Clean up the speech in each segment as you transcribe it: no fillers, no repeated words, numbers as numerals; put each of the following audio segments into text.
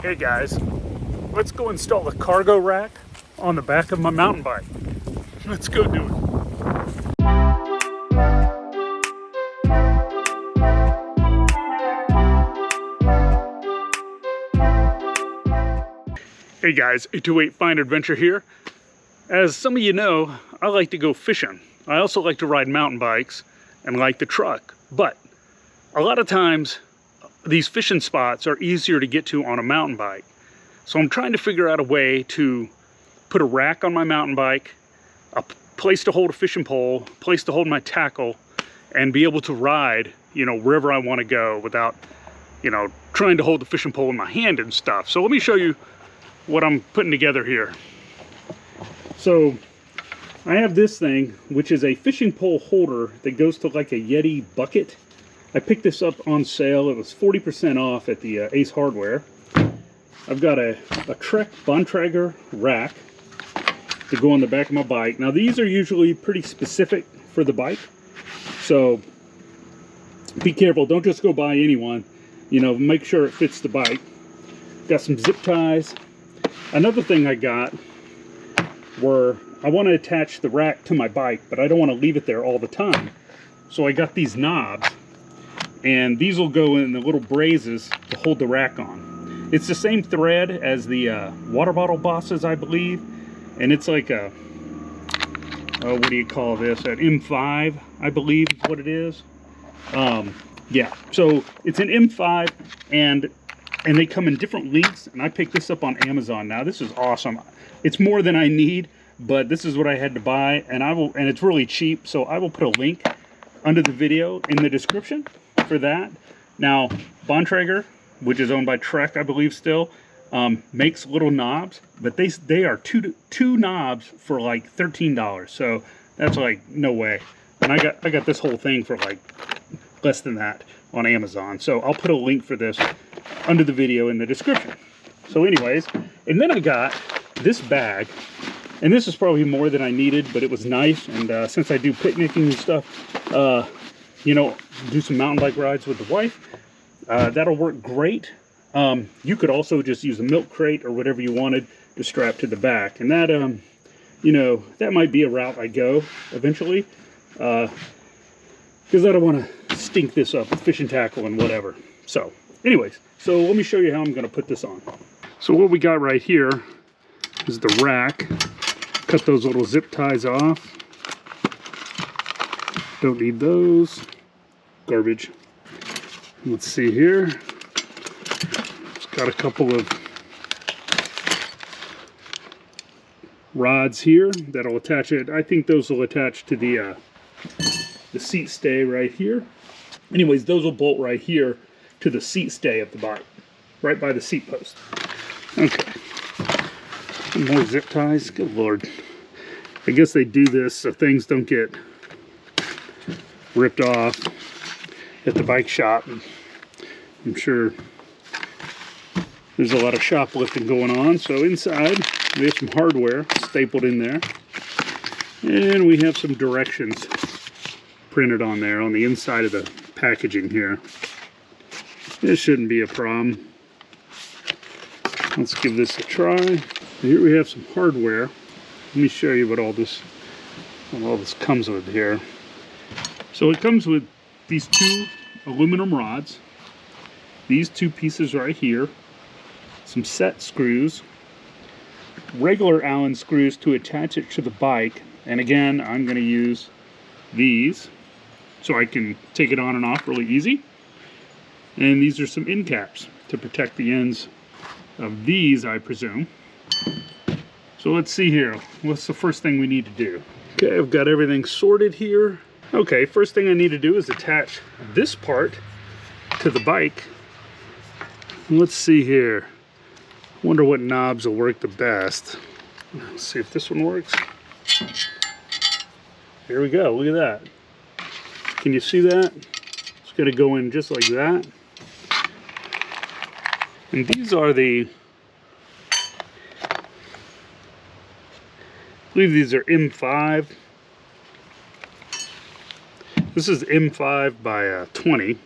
Hey guys, let's go install a cargo rack on the back of my mountain bike. Let's go do it. Hey guys, 828 Find Adventure here. As some of you know, I like to go fishing. I also like to ride mountain bikes and like the truck, but a lot of times these fishing spots are easier to get to on a mountain bike. So I'm trying to figure out a way to put a rack on my mountain bike, a place to hold a fishing pole, place to hold my tackle, and be able to ride, wherever I want to go without, trying to hold the fishing pole in my hand and stuff. So let me show you what I'm putting together here. So I have this thing, which is a fishing pole holder that goes to like a Yeti bucket. I picked this up on sale. It was 40% off at the Ace Hardware. I've got a Trek Bontrager rack to go on the back of my bike. Now these are usually pretty specific for the bike, so be careful. Don't just go buy any one. Make sure it fits the bike. Got some zip ties. Another thing I got were, I want to attach the rack to my bike, but I don't want to leave it there all the time. So I got these knobs, and these will go in the little braces to hold the rack on. It's the same thread as the water bottle bosses, I believe, and it's like a, what do you call this? An M5, I believe is what it is. Yeah, so it's an M5, and they come in different lengths, and I picked this up on Amazon. Now this is awesome. It's more than I need, but this is what I had to buy, and it's really cheap, so I will put a link under the video in the description for that. Now, Bontrager, which is owned by Trek, I believe still, makes little knobs, but they are two knobs for like $13. So that's like, no way. And I got this whole thing for like less than that on Amazon. So I'll put a link for this under the video in the description. So anyways, and then I got this bag, and this is probably more than I needed, but it was nice. And since I do picnicking and stuff, do some mountain bike rides with the wife, that'll work great. You could also just use a milk crate or whatever you wanted to strap to the back, and that that might be a route I go eventually, because I don't want to stink this up with fishing tackle and whatever. So anyways, so let me show you how I'm going to put this on. So what we got right here is the rack. Cut those little zip ties off. Don't need those. Garbage. Let's see here. It's got a couple of rods here that'll attach it. I think those will attach to the seat stay right here. Anyways, those will bolt right here to the seat stay of the bike, right by the seat post. Okay. Some more zip ties. Good Lord. I guess they do this so things don't get ripped off at the bike shop. I'm sure there's a lot of shoplifting going on. So inside we have some hardware stapled in there, and we have some directions printed on there on the inside of the packaging here. This shouldn't be a problem. Let's give this a try. Here we have some hardware. Let me show you what all this comes with here. So it comes with these two aluminum rods, these two pieces right here, some set screws, regular Allen screws to attach it to the bike, and again I'm going to use these so I can take it on and off really easy. And these are some end caps to protect the ends of these, I presume. So let's see here. What's the first thing we need to do? Okay, I've got everything sorted here. Okay, first thing I need to do is attach this part to the bike. Let's see here. Wonder what knobs will work the best. Let's see if this one works. Here we go, look at that. Can you see that? It's gonna go in just like that. And these are the, I believe these are M5. This is M5 by 20.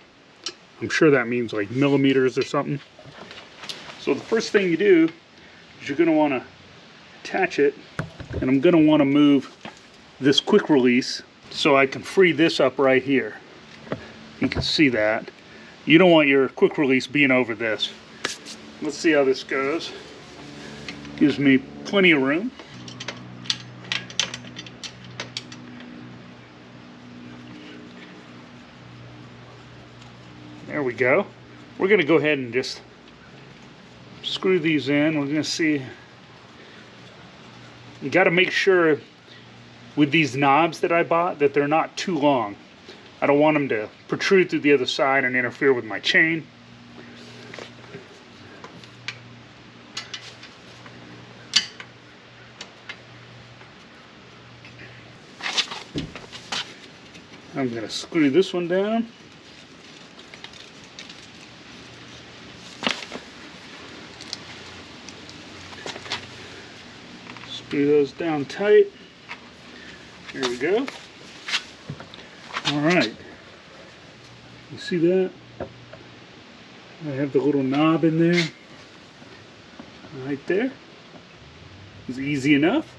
I'm sure that means like millimeters or something. So the first thing you do is you're going to want to attach it, and I'm going to want to move this quick release so I can free this up right here. You can see that. You don't want your quick release being over this. Let's see how this goes. Gives me plenty of room. There we go. We're going to go ahead and just screw these in. We're going to see. You got to make sure with these knobs that I bought that they're not too long. I don't want them to protrude through the other side and interfere with my chain. I'm going to screw this one down. Screw those down tight. Here we go. All right. You see that? I have the little knob in there. Right there. It's easy enough.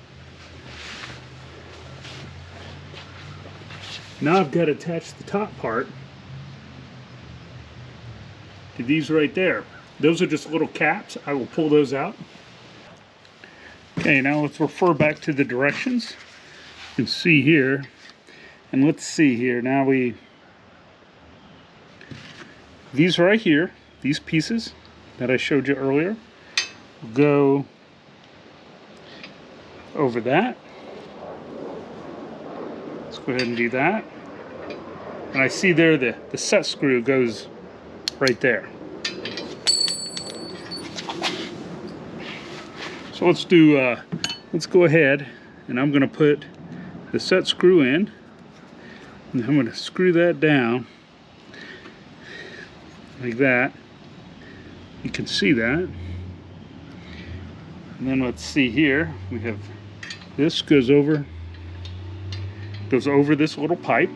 Now I've got to attach the top part to these right there. Those are just little caps. I will pull those out. Okay, now let's refer back to the directions. You can see here, and let's see here. Now these right here, these pieces that I showed you earlier, go over that. Let's go ahead and do that. And I see there the set screw goes right there. So let's go ahead, and I'm going to put the set screw in, and I'm going to screw that down like that. You can see that. And then let's see here, we have this goes over this little pipe.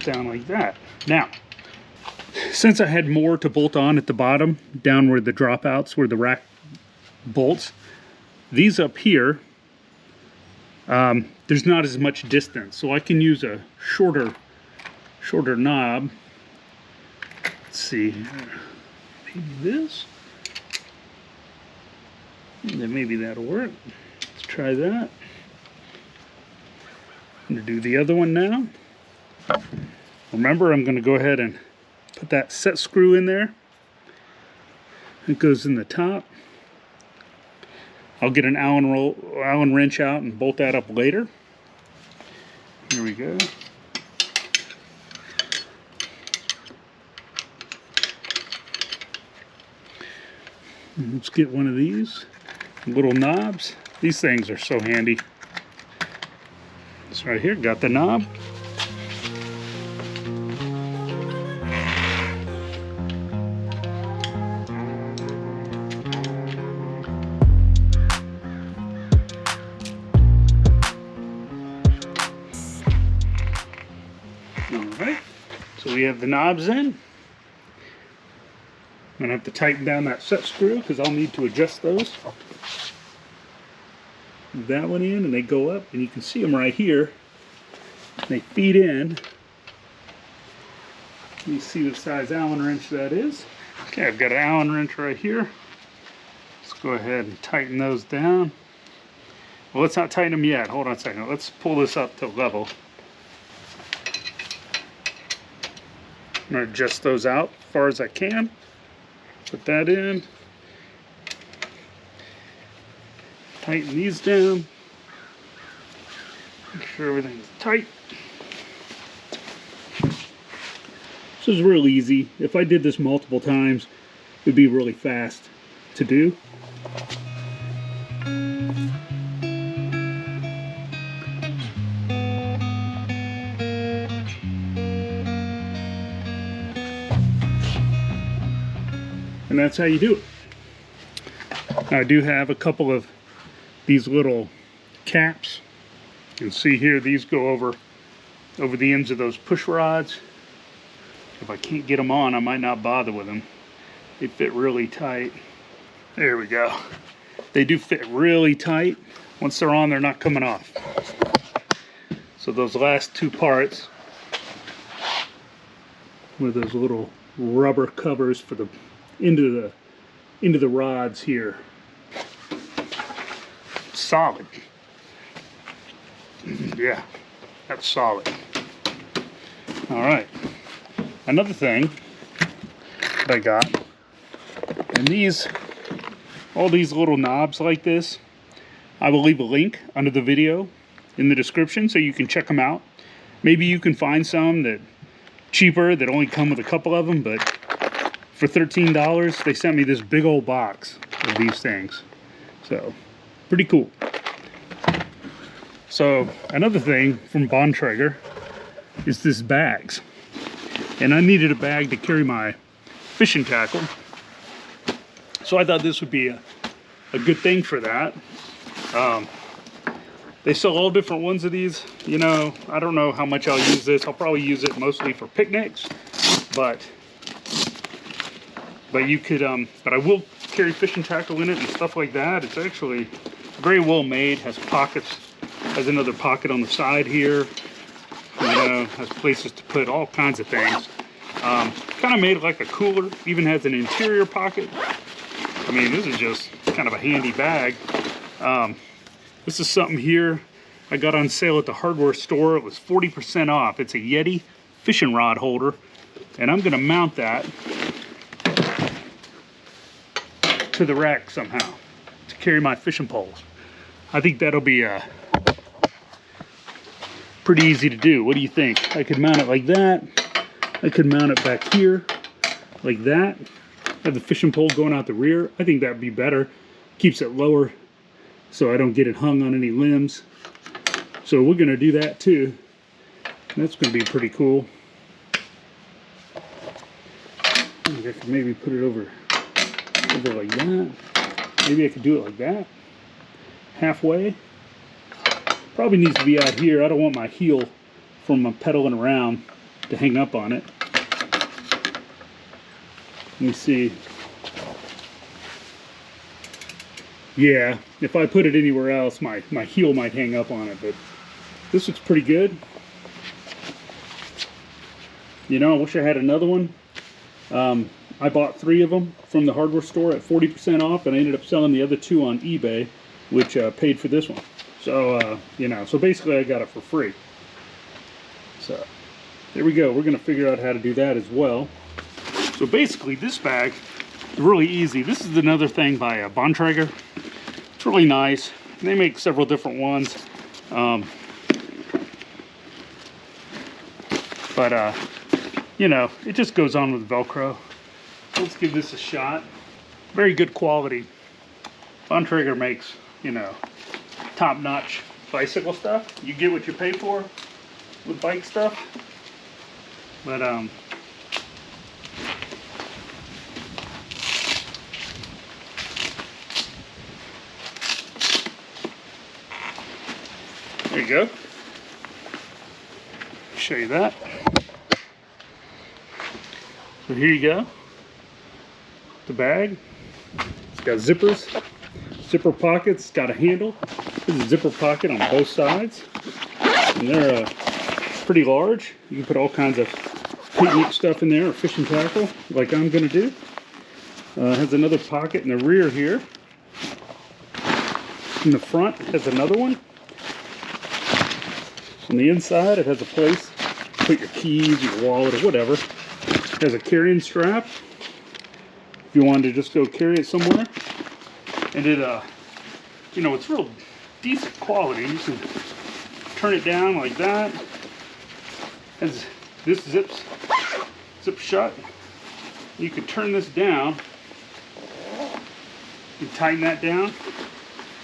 Down like that. Now, since I had more to bolt on at the bottom, down where the dropouts, where the rack bolts, these up here, there's not as much distance, so I can use a shorter knob. Let's see, maybe this, and then maybe that'll work. Let's try that. I'm going to do the other one now. Remember, I'm going to go ahead and put that set screw in there. It goes in the top. I'll get an Allen wrench out and bolt that up later. Here we go. And let's get one of these little knobs. These things are so handy. It's right here, got the knob. So we have the knobs in. I'm going to have to tighten down that set screw because I'll need to adjust those. Move that one in, and they go up, and you can see them right here. They feed in. Let me see what size Allen wrench that is. Okay, I've got an Allen wrench right here. Let's go ahead and tighten those down. Well, let's not tighten them yet. Hold on a second. Let's pull this up to level. I'm going to adjust those out as far as I can. Put that in. Tighten these down. Make sure everything's tight. This is really easy. If I did this multiple times, it would be really fast to do. And that's how you do it. Now, I do have a couple of these little caps. You can see here, these go over the ends of those push rods. If I can't get them on, I might not bother with them. They fit really tight. There we go. They do fit really tight. Once they're on, they're not coming off. So those last two parts with those little rubber covers for the into the rods here. Solid. Yeah, that's solid. All right. Another thing that I got, and all these little knobs like this, I will leave a link under the video in the description so you can check them out. Maybe you can find some that cheaper that only come with a couple of them, but for $13 they sent me this big old box of these things. So pretty cool. So another thing from Bontrager is this bags. And I needed a bag to carry my fishing tackle. So I thought this would be a good thing for that. They sell all different ones of these. You know, I don't know how much I'll use this. I'll probably use it mostly for picnics, but you could, but I will carry fishing tackle in it and stuff like that. It's actually very well made, has pockets, has another pocket on the side here. You know, has places to put all kinds of things. Kind of made like a cooler, even has an interior pocket. I mean, this is just kind of a handy bag. This is something here I got on sale at the hardware store. It was 40% off. It's a Yeti fishing rod holder, and I'm going to mount that to the rack somehow to carry my fishing poles. I think that'll be pretty easy to do. What do you think? I could mount it like that. I could mount it back here like that. Have the fishing pole going out the rear. I think that'd be better. Keeps it lower so I don't get it hung on any limbs. So we're gonna do that too. That's gonna be pretty cool. I think I could maybe put it over like that. Maybe I could do it like that. Halfway. Probably needs to be out here. I don't want my heel from pedaling around to hang up on it. Let me see. Yeah, if I put it anywhere else, my heel might hang up on it, but this looks pretty good. You know, I wish I had another one. I bought 3 of them from the hardware store at 40% off, and I ended up selling the other 2 on eBay, which paid for this one. So, you know, so basically I got it for free. So, there we go. We're going to figure out how to do that as well. So basically, this bag is really easy. This is another thing by Bontrager. It's really nice. They make several different ones. You know, it just goes on with Velcro. Let's give this a shot. Very good quality. Bontrager makes, you know, top-notch bicycle stuff. You get what you pay for with bike stuff. But there you go. Show you that. So here you go. The bag. It's got zippers, zipper pockets. It's got a handle. There's a zipper pocket on both sides, and they're pretty large. You can put all kinds of picnic stuff in there, or fishing tackle, like I'm going to do. Has another pocket in the rear here. In the front, it has another one. On the inside, it has a place to put your keys, your wallet, or whatever. It has a carrying strap if you wanted to just go carry it somewhere. And it, you know, it's real decent quality. You can turn it down like that. As this zips shut. You can turn this down. You tighten that down,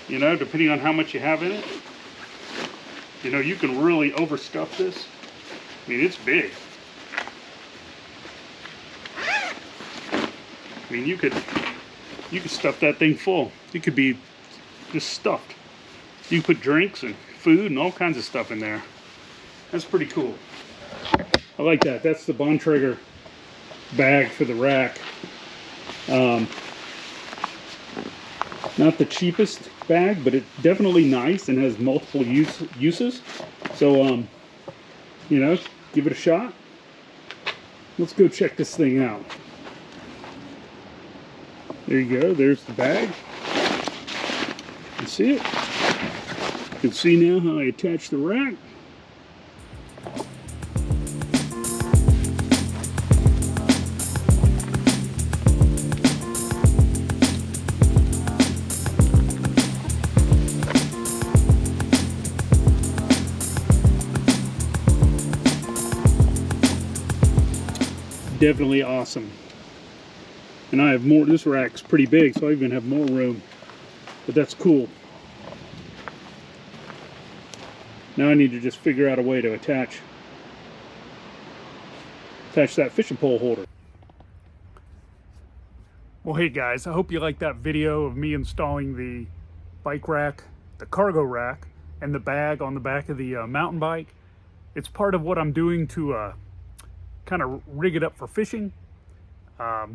you know, depending on how much you have in it. You know, you can really overstuff this. I mean, it's big. I mean, you could stuff that thing full. It could be just stuffed. You can put drinks and food and all kinds of stuff in there. That's pretty cool. I like that. That's the Bontrager bag for the rack. Not the cheapest bag, but it's definitely nice and has multiple uses. So, you know, give it a shot. Let's go check this thing out. There you go. There's the bag. You can see it. You can see now how I attach the rack. Definitely awesome. And I have more. This rack's pretty big, so I even have more room. But that's cool. Now I need to just figure out a way to attach that fishing pole holder. Well, hey guys, I hope you liked that video of me installing the bike rack, the cargo rack, and the bag on the back of the mountain bike. It's part of what I'm doing to kind of rig it up for fishing. I'll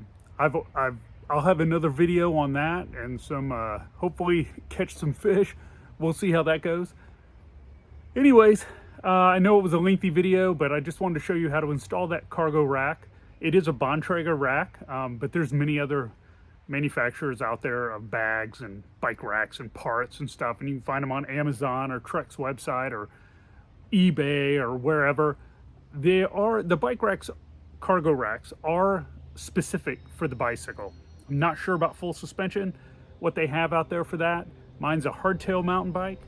have another video on that and some hopefully catch some fish. We'll see how that goes. Anyways, I know it was a lengthy video, but I just wanted to show you how to install that cargo rack. It is a Bontrager rack, but there's many other manufacturers out there of bags and bike racks and parts and stuff, and you can find them on Amazon or Trek's website or eBay or wherever. The bike racks, cargo racks, are specific for the bicycle. I'm not sure about full suspension, what they have out there for that. Mine's a hardtail mountain bike.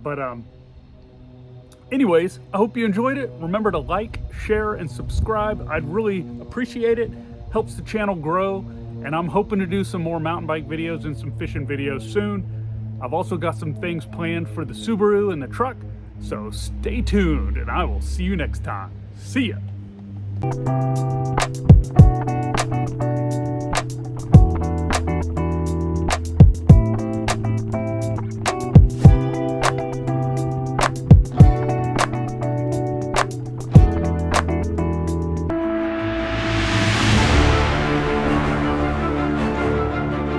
But anyways, I hope you enjoyed it. Remember to like, share, and subscribe. I'd really appreciate it. Helps the channel grow. And I'm hoping to do some more mountain bike videos and some fishing videos soon. I've also got some things planned for the Subaru and the truck. So stay tuned, and I will see you next time. See ya.